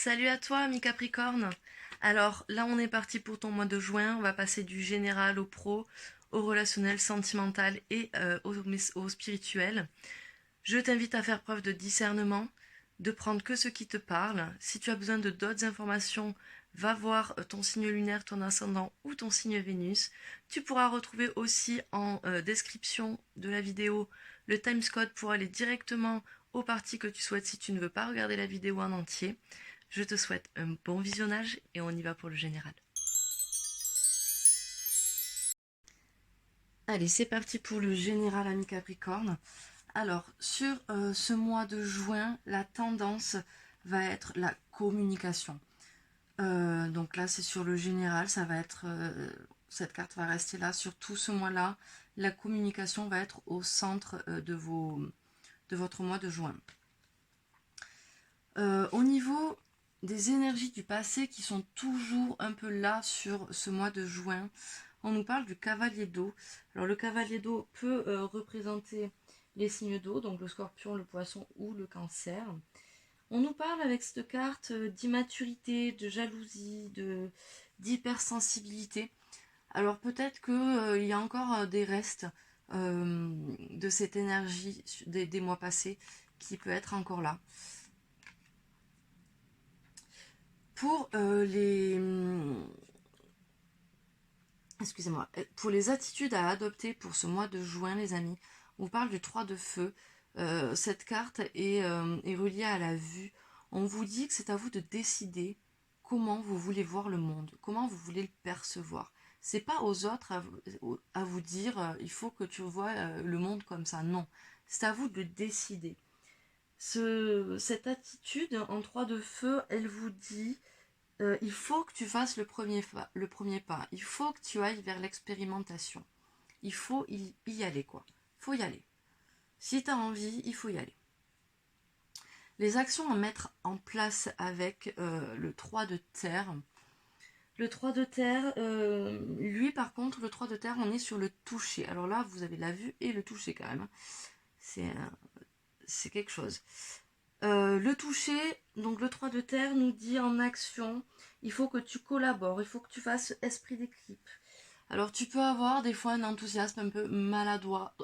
Salut à toi, ami Capricorne. Alors là, on est parti pour ton mois de juin. On va passer du général au pro, au relationnel, sentimental et au spirituel. Je t'invite à faire preuve de discernement, de prendre que ce qui te parle. Si tu as besoin de d'autres informations, va voir ton signe lunaire, ton ascendant ou ton signe Vénus. Tu pourras retrouver aussi en description de la vidéo le timescode pour aller directement aux parties que tu souhaites si tu ne veux pas regarder la vidéo en entier. Je te souhaite un bon visionnage et on y va pour le général. Allez, c'est parti pour le général, ami Capricorne. Alors, sur ce mois de juin, la tendance va être la communication. Donc là, c'est sur le général, ça va être... cette carte va rester là sur tout ce mois-là. La communication va être au centre de votre mois de juin. Au niveau des énergies du passé qui sont toujours un peu là sur ce mois de juin, on nous parle du cavalier d'eau. Alors le cavalier d'eau peut représenter les signes d'eau, donc le scorpion, le poisson ou le cancer. On nous parle avec cette carte d'immaturité, de jalousie, d'hypersensibilité. Alors peut-être qu'il y a encore des restes de cette énergie des mois passés qui peut être encore là. Pour excusez-moi, pour les attitudes à adopter pour ce mois de juin, les amis, on vous parle du 3 de feu. Cette carte est reliée à la vue. On vous dit que c'est à vous de décider comment vous voulez voir le monde, comment vous voulez le percevoir. C'est pas aux autres à vous dire il faut que tu vois le monde comme ça. Non, c'est à vous de décider. Cette attitude en 3 de feu, elle vous dit il faut que tu fasses le premier pas. Il faut que tu ailles vers l'expérimentation. Il faut y aller, quoi. Il faut y aller. Si tu as envie, il faut y aller. Les actions à mettre en place avec le 3 de terre. Le 3 de terre, lui par contre, le 3 de terre, on est sur le toucher. Alors là, vous avez la vue et le toucher quand même. C'est quelque chose. Le toucher, donc le 3 de terre nous dit en action, il faut que tu collabores, il faut que tu fasses esprit d'équipe. Alors tu peux avoir des fois un enthousiasme un peu maladroit,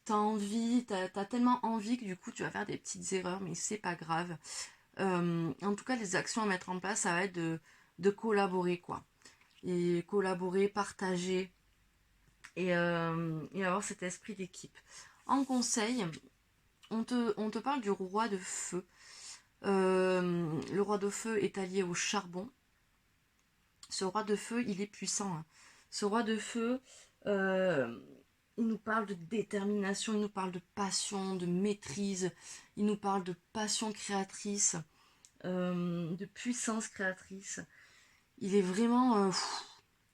T'as envie, t'as tellement envie que du coup tu vas faire des petites erreurs, mais c'est pas grave. En tout cas, les actions à mettre en place, ça va être de collaborer, quoi. Et collaborer, partager et avoir cet esprit d'équipe. En conseil, on te parle du roi de feu. Le roi de feu est allié au charbon. Ce roi de feu, il est puissant, hein. Ce roi de feu, euh, il nous parle de détermination, il nous parle de passion, de maîtrise, il nous parle de passion créatrice, de puissance créatrice. Il est vraiment...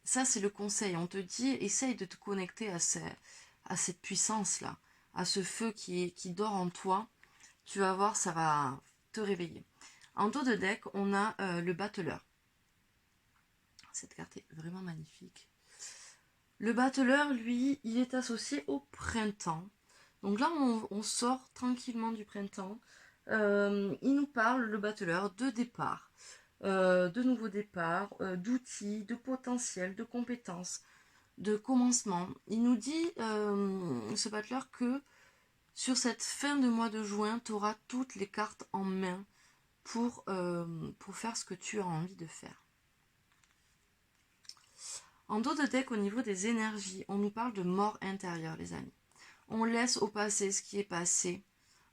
ça, c'est le conseil. On te dit, essaye de te connecter à cette puissance-là, à ce feu qui dort en toi. Tu vas voir, ça va te réveiller. En dos de deck, on a le battleur. Cette carte est vraiment magnifique. Le battleur, lui, il est associé au printemps. Donc là, on sort tranquillement du printemps. Il nous parle, le battleur, de départ, de nouveaux départs, d'outils, de potentiel, de compétences, de commencement. Il nous dit, ce battleur, que sur cette fin de mois de juin, tu auras toutes les cartes en main pour faire ce que tu as envie de faire. En dos de deck, au niveau des énergies, on nous parle de mort intérieure, les amis. On laisse au passé ce qui est passé.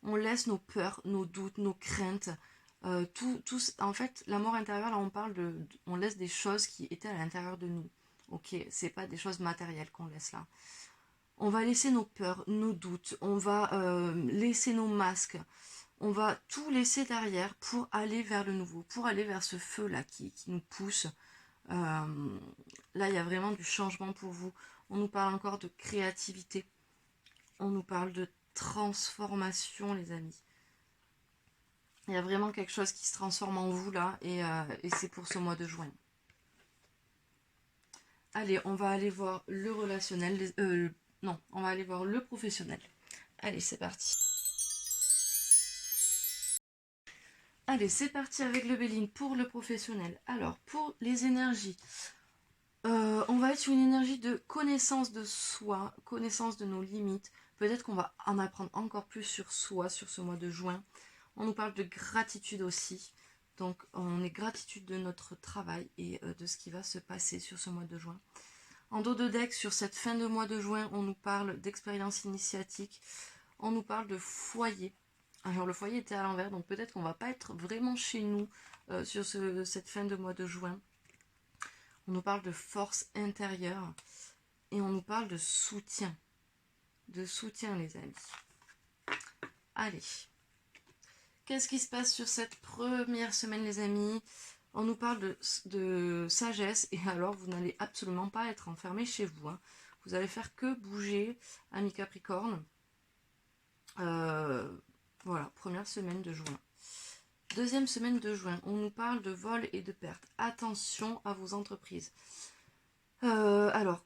On laisse nos peurs, nos doutes, nos craintes. En fait, la mort intérieure, là, on parle on laisse des choses qui étaient à l'intérieur de nous. Ok, c'est pas des choses matérielles qu'on laisse là. On va laisser nos peurs, nos doutes. On va laisser nos masques. On va tout laisser derrière pour aller vers le nouveau, pour aller vers ce feu-là qui nous pousse. Là, il y a vraiment du changement pour vous. On nous parle encore de créativité. On nous parle de transformation, les amis. Il y a vraiment quelque chose qui se transforme en vous là, et c'est pour ce mois de juin. Allez, on va aller voir le relationnel. Non, on va aller voir le professionnel. Allez, c'est parti. Allez, c'est parti avec le Béline pour le professionnel. Alors, pour les énergies, on va être sur une énergie de connaissance de soi, connaissance de nos limites. Peut-être qu'on va en apprendre encore plus sur soi sur ce mois de juin. On nous parle de gratitude aussi. Donc, on est gratitude de notre travail et de ce qui va se passer sur ce mois de juin. En dos de deck, sur cette fin de mois de juin, on nous parle d'expérience initiatique. On nous parle de foyer. Alors le foyer était à l'envers, donc peut-être qu'on ne va pas être vraiment chez nous sur cette fin de mois de juin. On nous parle de force intérieure et on nous parle de soutien. De soutien, les amis. Allez. Qu'est-ce qui se passe sur cette première semaine, les amis? On nous parle de sagesse et alors vous n'allez absolument pas être enfermé chez vous. Hein. Vous allez faire que bouger, amis Capricorne. Voilà, première semaine de juin. Deuxième semaine de juin, on nous parle de vol et de perte. Attention à vos entreprises. Alors,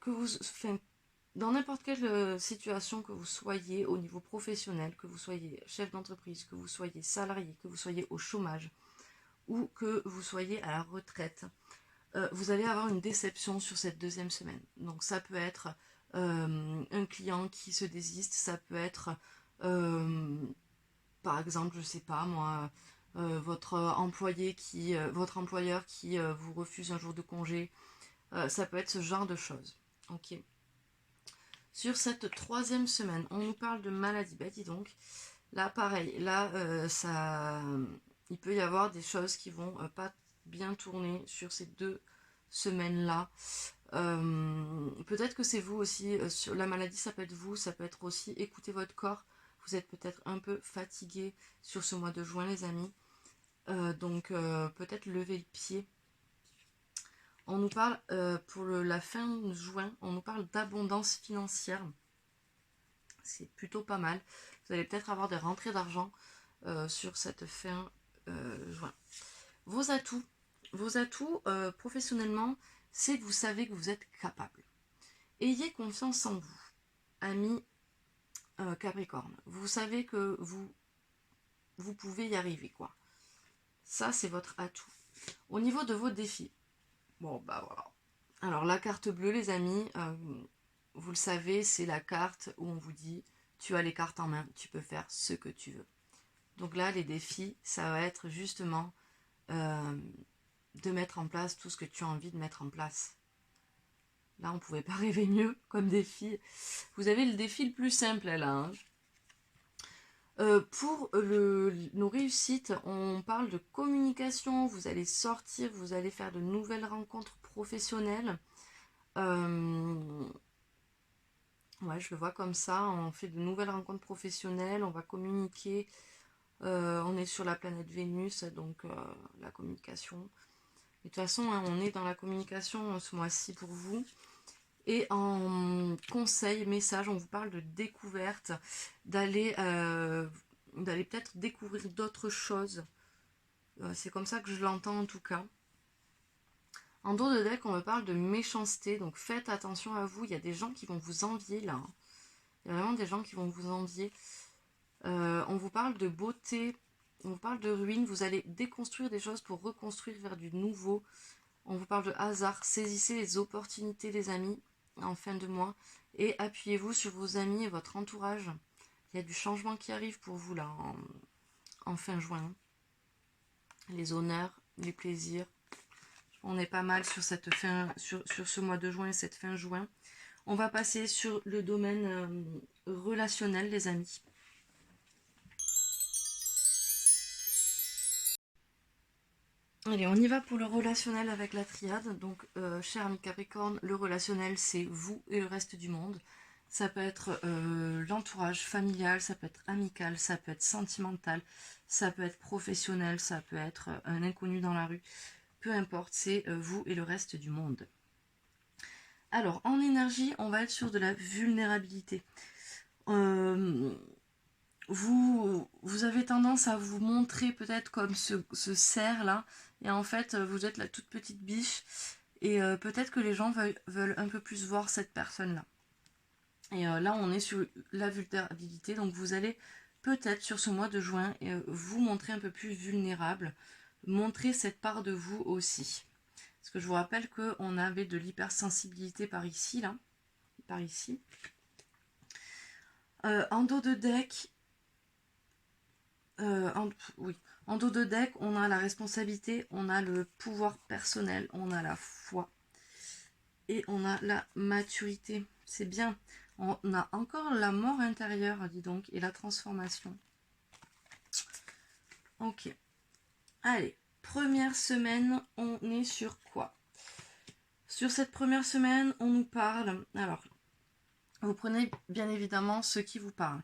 dans n'importe quelle situation que vous soyez au niveau professionnel, que vous soyez chef d'entreprise, que vous soyez salarié, que vous soyez au chômage ou que vous soyez à la retraite, vous allez avoir une déception sur cette deuxième semaine. Donc ça peut être un client qui se désiste, ça peut être par exemple, je sais pas moi, votre employeur qui vous refuse un jour de congé, ça peut être ce genre de choses. Ok. Sur cette troisième semaine, on nous parle de maladie. Bah dis donc, là pareil, là il peut y avoir des choses qui vont pas bien tourner sur ces 2 semaines-là. Peut-être que c'est vous aussi, sur la maladie ça peut être vous, ça peut être aussi écouter votre corps. Vous êtes peut-être un peu fatigué sur ce mois de juin, les amis. Donc peut-être lever le pied. On nous parle, pour la fin de juin, on nous parle d'abondance financière. C'est plutôt pas mal. Vous allez peut-être avoir des rentrées d'argent sur cette fin juin. Vos atouts professionnellement, c'est que vous savez que vous êtes capable. Ayez confiance en vous, amis Capricorne. Vous savez que vous pouvez y arriver, quoi. Ça, c'est votre atout. Au niveau de vos défis, bon, bah voilà. Alors, la carte bleue, les amis, vous le savez, c'est la carte où on vous dit, tu as les cartes en main, tu peux faire ce que tu veux. Donc là, les défis, ça va être justement de mettre en place tout ce que tu as envie de mettre en place. Là, on ne pouvait pas rêver mieux comme défi. Vous avez le défi le plus simple, là. Hein. Pour nos réussites, on parle de communication. Vous allez sortir, vous allez faire de nouvelles rencontres professionnelles. Ouais, je le vois comme ça. On fait de nouvelles rencontres professionnelles. On va communiquer. On est sur la planète Vénus, donc la communication. Et de toute façon, hein, on est dans la communication ce mois-ci pour vous. Et en conseil, message, on vous parle de découverte, d'aller peut-être découvrir d'autres choses. C'est comme ça que je l'entends en tout cas. En dos de deck, on me parle de méchanceté, donc faites attention à vous. Il y a des gens qui vont vous envier là. Il y a vraiment des gens qui vont vous envier. On vous parle de beauté, on vous parle de ruine. Vous allez déconstruire des choses pour reconstruire vers du nouveau. On vous parle de hasard. Saisissez les opportunités, les amis, en fin de mois. Et appuyez-vous sur vos amis et votre entourage. Il y a du changement qui arrive pour vous là, en fin juin. Les honneurs, les plaisirs. On est pas mal sur cette fin, sur ce mois de juin et cette fin juin. On va passer sur le domaine relationnel, les amis. Allez, on y va pour le relationnel avec la triade. Donc, cher ami Capricorne, le relationnel, c'est vous et le reste du monde. Ça peut être l'entourage familial, ça peut être amical, ça peut être sentimental, ça peut être professionnel, ça peut être un inconnu dans la rue. Peu importe, c'est vous et le reste du monde. Alors, en énergie, on va être sur de la vulnérabilité. Vous avez tendance à vous montrer peut-être comme ce cerf là, et en fait vous êtes la toute petite biche, et peut-être que les gens veulent un peu plus voir cette personne là. Et là on est sur la vulnérabilité, donc vous allez peut-être sur ce mois de juin, vous montrer un peu plus vulnérable, montrer cette part de vous aussi. Parce que je vous rappelle qu'on avait de l'hypersensibilité par ici, là, par ici. En dos de deck, oui, en dos de deck, on a la responsabilité, on a le pouvoir personnel, on a la foi et on a la maturité. C'est bien. On a encore la mort intérieure, dis donc, et la transformation. Ok. Allez, première semaine, on est sur quoi? Sur cette première semaine, on nous parle... Alors, vous prenez bien évidemment ce qui vous parle.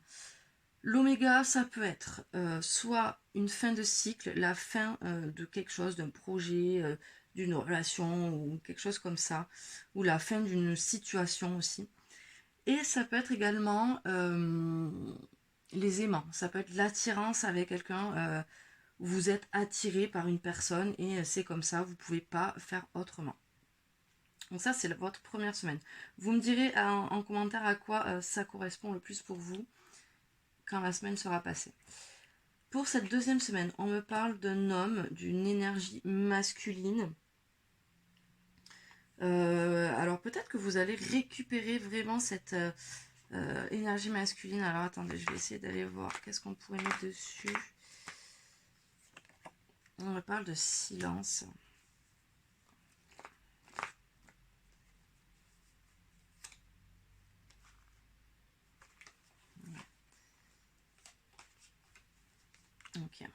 L'oméga, ça peut être soit une fin de cycle, la fin de quelque chose, d'un projet, d'une relation ou quelque chose comme ça, ou la fin d'une situation aussi. Et ça peut être également les aimants, ça peut être l'attirance avec quelqu'un, vous êtes attiré par une personne et c'est comme ça, vous ne pouvez pas faire autrement. Donc ça, c'est votre première semaine. Vous me direz en commentaire à quoi ça correspond le plus pour vous quand la semaine sera passée. Pour cette deuxième semaine, on me parle d'un homme, d'une énergie masculine. Alors peut-être que vous allez récupérer vraiment cette énergie masculine. Alors attendez, je vais essayer d'aller voir qu'est-ce qu'on pourrait mettre dessus. On me parle de silence. Ok.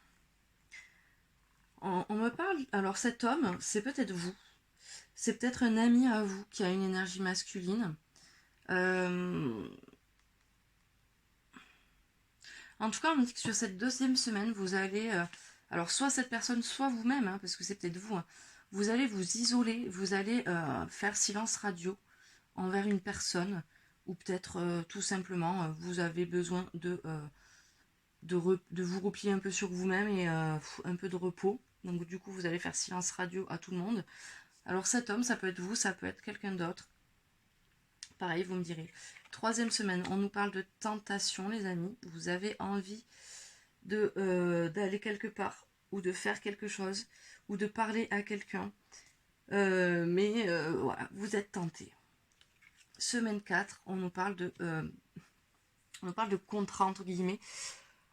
On me parle... Alors cet homme, c'est peut-être vous. C'est peut-être un ami à vous qui a une énergie masculine. En tout cas, on me dit que sur cette deuxième semaine, vous allez... alors soit cette personne, soit vous-même, hein, parce que c'est peut-être vous. Hein, vous allez vous isoler, vous allez faire silence radio envers une personne. Ou peut-être tout simplement, vous avez besoin de vous replier un peu sur vous-même et un peu de repos. Donc du coup, vous allez faire silence radio à tout le monde. Alors cet homme, ça peut être vous, ça peut être quelqu'un d'autre. Pareil, vous me direz. Troisième semaine, on nous parle de tentation, les amis. Vous avez envie d'aller quelque part, ou de faire quelque chose, ou de parler à quelqu'un. Mais voilà, vous êtes tenté. Semaine 4, on nous parle de contrat, entre guillemets.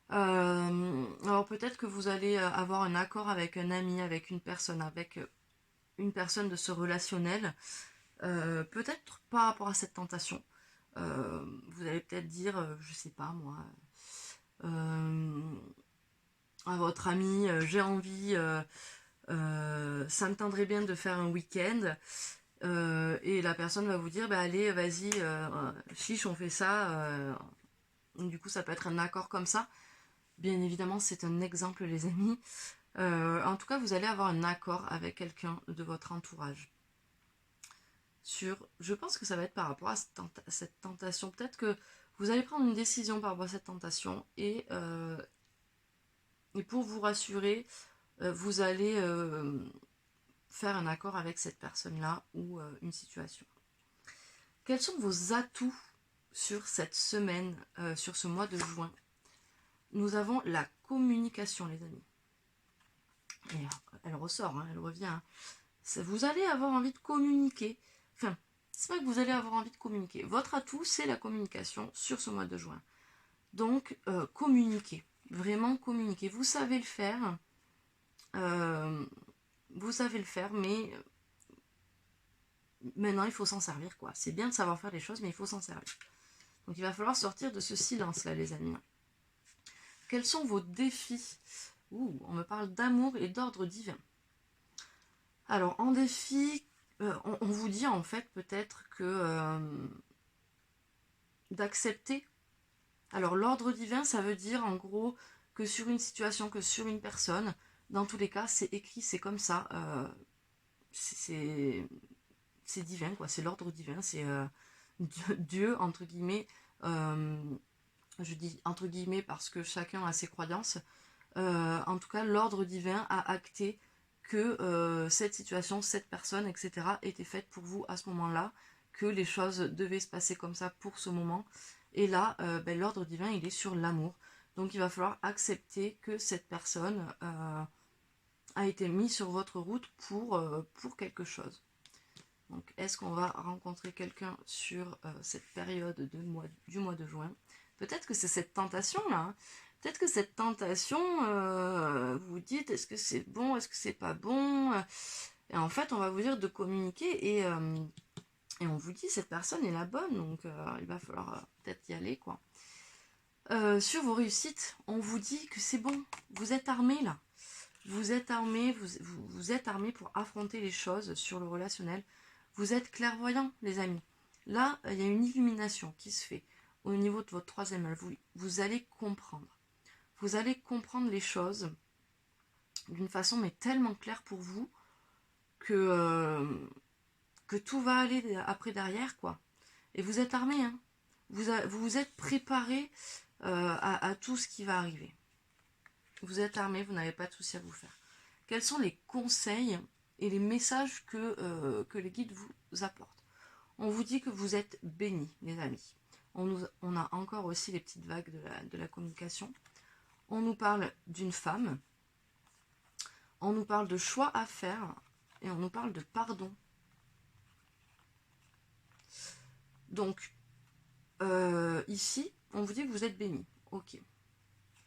Alors peut-être que vous allez avoir un accord avec un ami, avec une personne de ce relationnel. Peut-être par rapport à cette tentation. Vous allez peut-être dire, je sais pas moi, à votre ami, j'ai envie, ça me tendrait bien de faire un week-end. Et la personne va vous dire, bah allez, vas-y, chiche, on fait ça. Du coup, ça peut être un accord comme ça. Bien évidemment, c'est un exemple, les amis. En tout cas, vous allez avoir un accord avec quelqu'un de votre entourage. Je pense que ça va être par rapport à cette tentation. Peut-être que vous allez prendre une décision par rapport à cette tentation et pour vous rassurer, vous allez faire un accord avec cette personne-là ou une situation. Quels sont vos atouts sur cette semaine, sur ce mois de juin? Nous avons la communication, les amis. Et elle ressort, hein, elle revient. Hein. Vous allez avoir envie de communiquer. Enfin, c'est pas que vous allez avoir envie de communiquer. Votre atout, c'est la communication sur ce mois de juin. Donc, communiquez. Vraiment communiquer. Vous savez le faire. Mais maintenant, il faut s'en servir, quoi. C'est bien de savoir faire les choses, mais il faut s'en servir. Donc, il va falloir sortir de ce silence-là, les amis. Quels sont vos défis? On me parle d'amour et d'ordre divin. Alors, en défi, on vous dit en fait peut-être que d'accepter. Alors, l'ordre divin, ça veut dire en gros que sur une situation, que sur une personne, dans tous les cas, c'est écrit, c'est comme ça. C'est divin, quoi. C'est l'ordre divin, c'est Dieu, entre guillemets. Je dis entre guillemets parce que chacun a ses croyances. En tout cas, l'ordre divin a acté que cette situation, cette personne, etc. était faite pour vous à ce moment-là, que les choses devaient se passer comme ça pour ce moment. Et là, l'ordre divin, il est sur l'amour. Donc il va falloir accepter que cette personne a été mise sur votre route pour quelque chose. Donc est-ce qu'on va rencontrer quelqu'un sur cette période du mois de juin? Peut-être que c'est cette tentation-là. Hein. Peut-être que cette tentation, vous dites, est-ce que c'est bon, est-ce que c'est pas bon? Et en fait, on va vous dire de communiquer et on vous dit, cette personne est la bonne, donc il va falloir peut-être y aller, quoi. Sur vos réussites, on vous dit que c'est bon, vous êtes armés là. Vous êtes armés, vous êtes armés pour affronter les choses sur le relationnel. Vous êtes clairvoyants, les amis. Là, il y a une illumination qui se fait au niveau de votre troisième œil. Vous allez comprendre. Vous allez comprendre les choses d'une façon mais tellement claire pour vous que tout va aller après derrière, quoi. Et vous êtes armés, hein. Vous vous êtes préparés à tout ce qui va arriver. Vous êtes armés, vous n'avez pas de souci à vous faire. Quels sont les conseils et les messages que les guides vous apportent? On vous dit que vous êtes bénis, les amis. On a encore aussi les petites vagues de la communication. On nous parle d'une femme. On nous parle de choix à faire. Et on nous parle de pardon. Donc, ici, on vous dit que vous êtes bénis. Ok.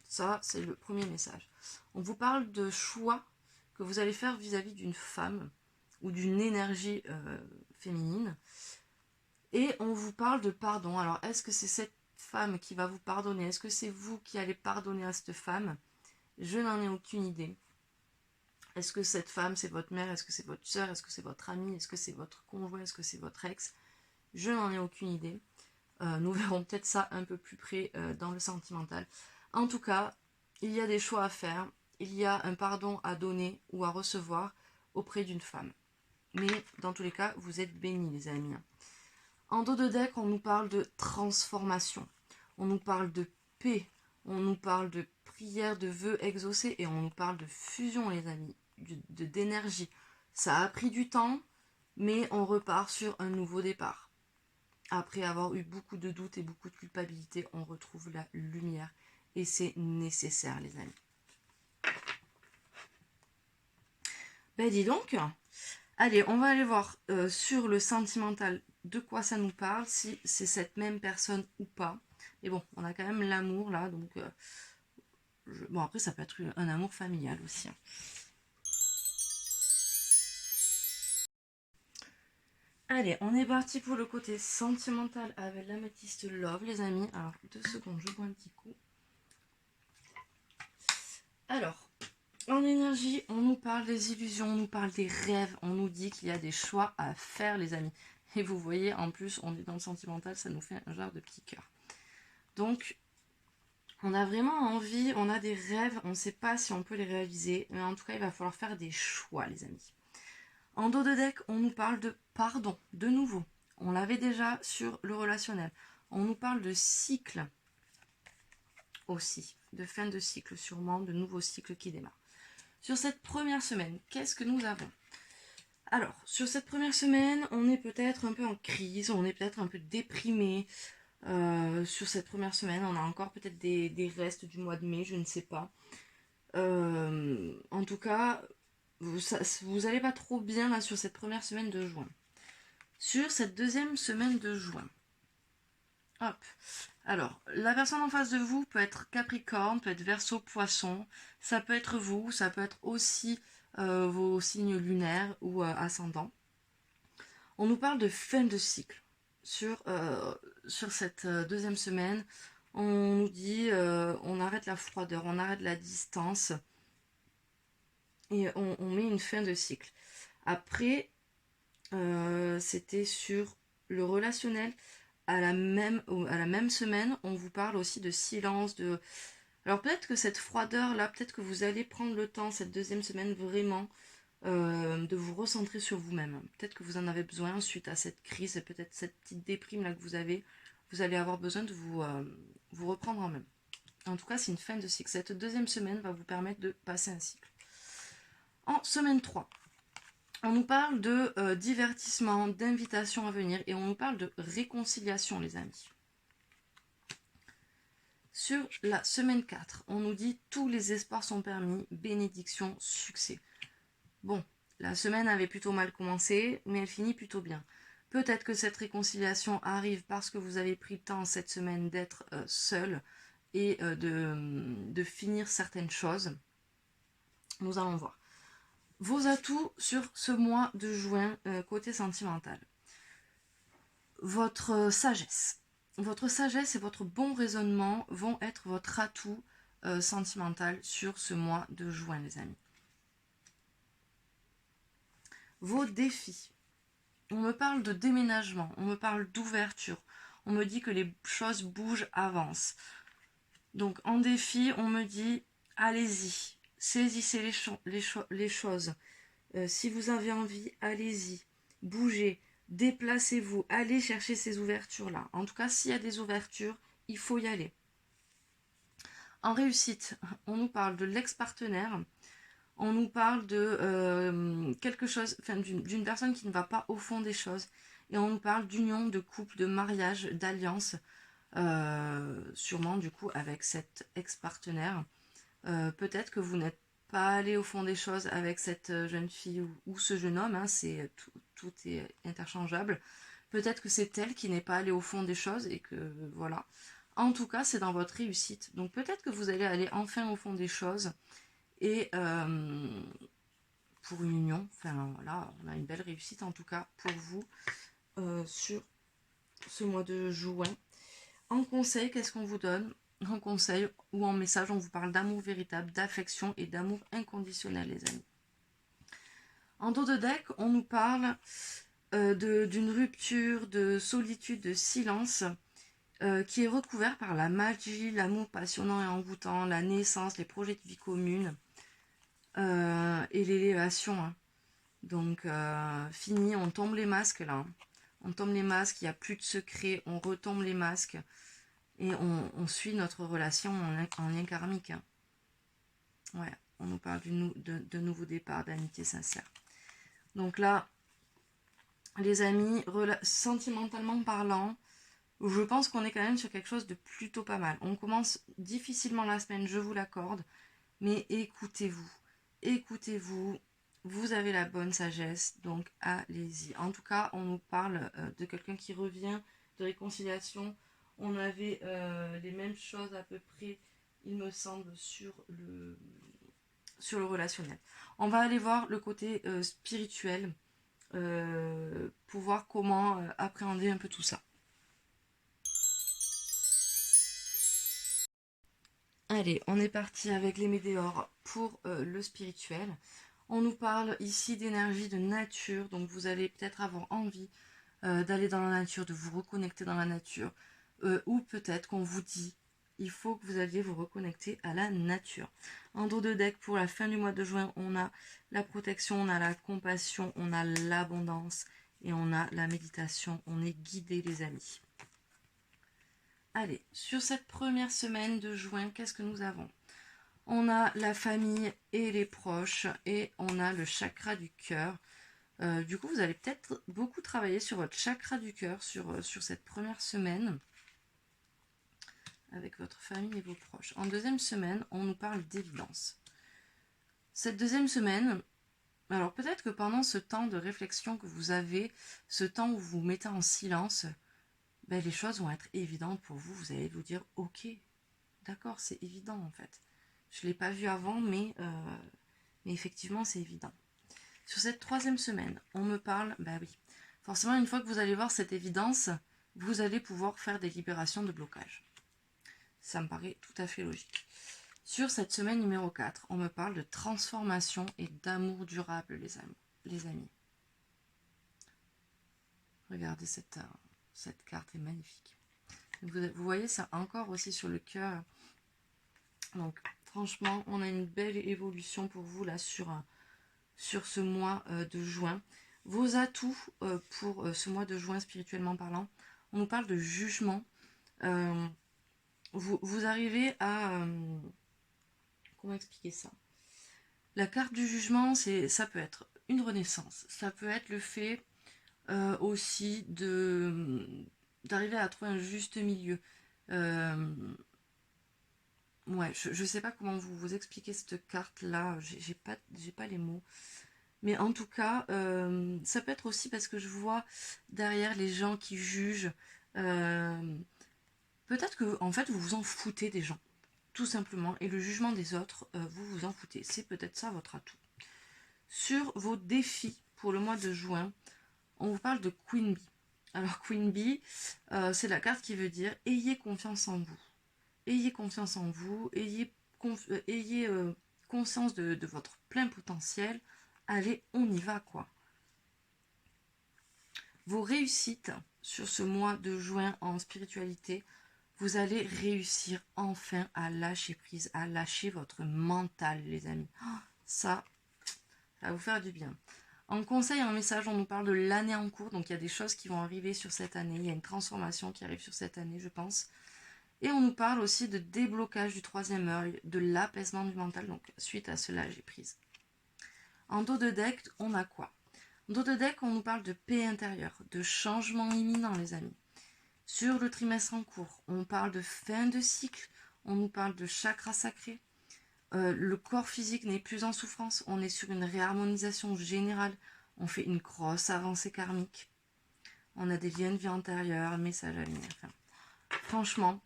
Ça, c'est le premier message. On vous parle de choix que vous allez faire vis-à-vis d'une femme ou d'une énergie féminine. Et on vous parle de pardon. Alors, est-ce que c'est cette femme qui va vous pardonner? Est-ce que c'est vous qui allez pardonner à cette femme? Je n'en ai aucune idée. Est-ce que cette femme, c'est votre mère? Est-ce que c'est votre soeur? Est-ce que c'est votre amie? Est-ce que c'est votre conjoint? Est-ce que c'est votre ex? Je n'en ai aucune idée. Nous verrons peut-être ça un peu plus près dans le sentimental. En tout cas, il y a des choix à faire. Il y a un pardon à donner ou à recevoir auprès d'une femme. Mais dans tous les cas, vous êtes bénis, les amis. En dos de deck, on nous parle de transformation. On nous parle de paix. On nous parle de prière, de vœux exaucés. Et on nous parle de fusion, les amis. D'énergie. Ça a pris du temps, mais on repart sur un nouveau départ. Après avoir eu beaucoup de doutes et beaucoup de culpabilité, on retrouve la lumière. Et c'est nécessaire, les amis. Ben dis donc. Allez, on va aller voir sur le sentimental de quoi ça nous parle, si c'est cette même personne ou pas. Et bon, on a quand même l'amour là, donc... bon, après, ça peut être un amour familial aussi. Hein. Allez, on est parti pour le côté sentimental avec l'améthyste love, les amis. Alors, 2 secondes, je bois un petit coup. Alors, en énergie, on nous parle des illusions, on nous parle des rêves, on nous dit qu'il y a des choix à faire, les amis. Et vous voyez, en plus, on est dans le sentimental, ça nous fait un genre de petit cœur. Donc, on a vraiment envie, on a des rêves, on ne sait pas si on peut les réaliser, mais en tout cas, il va falloir faire des choix, les amis. En dos de deck, on nous parle de pardon, de nouveau. On l'avait déjà sur le relationnel. On nous parle de cycle aussi, de fin de cycle sûrement, de nouveaux cycles qui démarrent. Sur cette première semaine, qu'est-ce que nous avons? Alors, sur cette première semaine, on est peut-être un peu en crise, on est peut-être un peu déprimé. Sur cette première semaine, on a encore peut-être des restes du mois de mai, je ne sais pas. En tout cas, vous allez pas trop bien là sur cette première semaine de juin. Sur cette deuxième semaine de juin, hop. Alors, la personne en face de vous peut être Capricorne, peut être Verseau, Poisson. Ça peut être vous, ça peut être aussi vos signes lunaires ou ascendants. On nous parle de fin de cycle. Sur cette deuxième semaine, on nous dit on arrête la froideur, on arrête la distance et on met une fin de cycle. Après, c'était sur le relationnel. À la même semaine, on vous parle aussi de silence, de... Alors peut-être que cette froideur-là, peut-être que vous allez prendre le temps, cette deuxième semaine, vraiment, de vous recentrer sur vous-même. Peut-être que vous en avez besoin suite à cette crise, peut-être cette petite déprime-là que vous avez. Vous allez avoir besoin de vous reprendre en main. En tout cas, c'est une fin de cycle. Cette deuxième semaine va vous permettre de passer un cycle. En semaine 3, on nous parle de divertissement, d'invitation à venir et on nous parle de réconciliation, les amis. Sur la semaine 4, on nous dit tous les espoirs sont permis, bénédiction, succès. Bon, la semaine avait plutôt mal commencé, mais elle finit plutôt bien. Peut-être que cette réconciliation arrive parce que vous avez pris le temps cette semaine d'être seul et de finir certaines choses. Nous allons voir. Vos atouts sur ce mois de juin côté sentimental. Votre sagesse. Votre sagesse et votre bon raisonnement vont être votre atout sentimental sur ce mois de juin, les amis. Vos défis. On me parle de déménagement, on me parle d'ouverture, on me dit que les choses bougent, avancent. Donc en défi, on me dit, allez-y, saisissez les choses. Si vous avez envie, allez-y, bougez, déplacez-vous, allez chercher ces ouvertures-là. En tout cas, s'il y a des ouvertures, il faut y aller. En réussite, on nous parle de l'ex-partenaire, on nous parle de quelque chose, enfin d'une personne qui ne va pas au fond des choses, et on nous parle d'union, de couple, de mariage, d'alliance, sûrement du coup avec cet ex-partenaire. Peut-être que vous n'êtes pas allé au fond des choses avec cette jeune fille ou ce jeune homme, hein, tout est interchangeable. Peut-être que c'est elle qui n'est pas allée au fond des choses et que voilà. En tout cas, c'est dans votre réussite. Donc peut-être que vous allez aller enfin au fond des choses et pour une union, enfin là, on a une belle réussite en tout cas pour vous sur ce mois de juin. En conseil, qu'est-ce qu'on vous donne? En conseil ou en message, on vous parle d'amour véritable, d'affection et d'amour inconditionnel, les amis. En dos de deck, on nous parle d'une rupture, de solitude, de silence qui est recouvert par la magie, l'amour passionnant et envoûtant, la naissance, les projets de vie commune et l'élévation. Hein. Donc, fini, on tombe les masques là. Hein. On tombe les masques, il n'y a plus de secret, on retombe les masques. Et on suit notre relation en lien karmique. Hein. Ouais, on nous parle de nouveaux départs, d'amitié sincère. Donc là, les amis, sentimentalement parlant, je pense qu'on est quand même sur quelque chose de plutôt pas mal. On commence difficilement la semaine, je vous l'accorde, mais écoutez-vous. Écoutez-vous, vous avez la bonne sagesse, donc allez-y. En tout cas, on nous parle de quelqu'un qui revient, de réconciliation. On avait les mêmes choses à peu près, il me semble, sur le relationnel. On va aller voir le côté spirituel pour voir comment appréhender un peu tout ça. Allez, on est parti avec les météores pour le spirituel. On nous parle ici d'énergie, de nature, donc vous allez peut-être avoir envie d'aller dans la nature, de vous reconnecter dans la nature, ou peut-être qu'on vous dit il faut que vous alliez vous reconnecter à la nature. En dos de deck, pour la fin du mois de juin, on a la protection, on a la compassion, on a l'abondance et on a la méditation. On est guidé, les amis. Allez, sur cette première semaine de juin, qu'est-ce que nous avons? On a la famille et les proches et on a le chakra du cœur. Du coup, vous allez peut-être beaucoup travailler sur votre chakra du cœur sur cette première semaine avec votre famille et vos proches. En deuxième semaine, on nous parle d'évidence. Cette deuxième semaine, alors peut-être que pendant ce temps de réflexion que vous avez, ce temps où vous vous mettez en silence, ben, les choses vont être évidentes pour vous. Vous allez vous dire, ok, d'accord, c'est évident en fait. Je ne l'ai pas vu avant, mais effectivement, c'est évident. Sur cette troisième semaine, on me parle, bah oui, forcément, une fois que vous allez voir cette évidence, vous allez pouvoir faire des libérations de blocage. Ça me paraît tout à fait logique. Sur cette semaine numéro 4, on me parle de transformation et d'amour durable, les amis. Regardez, cette carte est magnifique. Vous voyez ça encore aussi sur le cœur. Donc, franchement, on a une belle évolution pour vous là sur ce mois de juin. Vos atouts pour ce mois de juin spirituellement parlant, on nous parle de jugement. Vous arrivez à... comment expliquer ça? La carte du jugement, ça peut être une renaissance. Ça peut être le fait aussi d'arriver à trouver un juste milieu. Ouais, je sais pas comment vous expliquer cette carte-là, j'ai pas les mots. Mais en tout cas, ça peut être aussi parce que je vois derrière les gens qui jugent. euh, Peut-être que en fait vous vous en foutez des gens, tout simplement, et le jugement des autres, vous vous en foutez. C'est peut-être ça votre atout. Sur vos défis pour le mois de juin, on vous parle de Queen Bee. Alors Queen Bee, c'est la carte qui veut dire ayez confiance en vous. Ayez confiance en vous, ayez conscience de votre plein potentiel. Allez, on y va quoi. Vos réussites sur ce mois de juin en spiritualité, vous allez réussir enfin à lâcher prise, à lâcher votre mental, les amis. Ça va vous faire du bien. En conseil, en message, on nous parle de l'année en cours. Donc, il y a des choses qui vont arriver sur cette année. Il y a une transformation qui arrive sur cette année, je pense. Et on nous parle aussi de déblocage du troisième œil, de l'apaisement du mental, donc suite à ce lâcher prise. En dos de deck, on a quoi? En dos de deck, on nous parle de paix intérieure, de changement imminent, les amis. Sur le trimestre en cours, on parle de fin de cycle, on nous parle de chakra sacré. Le corps physique n'est plus en souffrance, on est sur une réharmonisation générale, on fait une grosse avancée karmique. On a des liens de vie antérieurs, messages à venir. Enfin, franchement,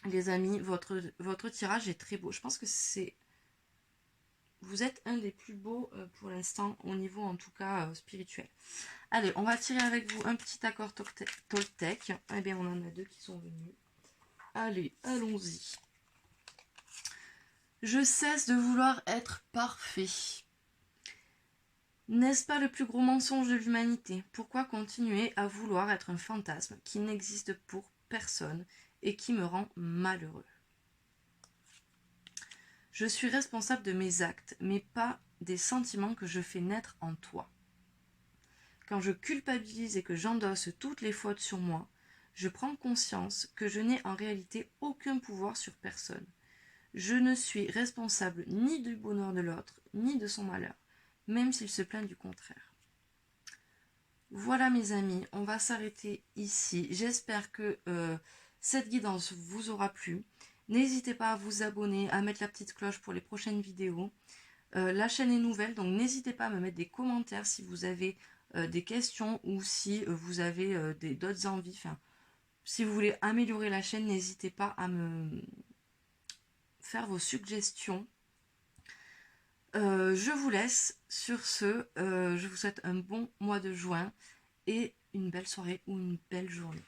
les amis, votre tirage est très beau. Je pense que vous êtes un des plus beaux pour l'instant, au niveau en tout cas spirituel. Allez, on va tirer avec vous un petit accord Toltec. Eh bien, on en a 2 qui sont venus. Allez, allons-y. Je cesse de vouloir être parfait. N'est-ce pas le plus gros mensonge de l'humanité? Pourquoi continuer à vouloir être un fantasme qui n'existe pour personne et qui me rend malheureux? Je suis responsable de mes actes, mais pas des sentiments que je fais naître en toi. Quand je culpabilise et que j'endosse toutes les fautes sur moi, je prends conscience que je n'ai en réalité aucun pouvoir sur personne. Je ne suis responsable ni du bonheur de l'autre, ni de son malheur, même s'il se plaint du contraire. Voilà mes amis, on va s'arrêter ici. J'espère que cette guidance vous aura plu. N'hésitez pas à vous abonner, à mettre la petite cloche pour les prochaines vidéos. La chaîne est nouvelle, donc n'hésitez pas à me mettre des commentaires si vous avez des questions ou si vous avez d'autres envies. Enfin, si vous voulez améliorer la chaîne, n'hésitez pas à me faire vos suggestions. Je vous laisse sur ce. Je vous souhaite un bon mois de juin et une belle soirée ou une belle journée.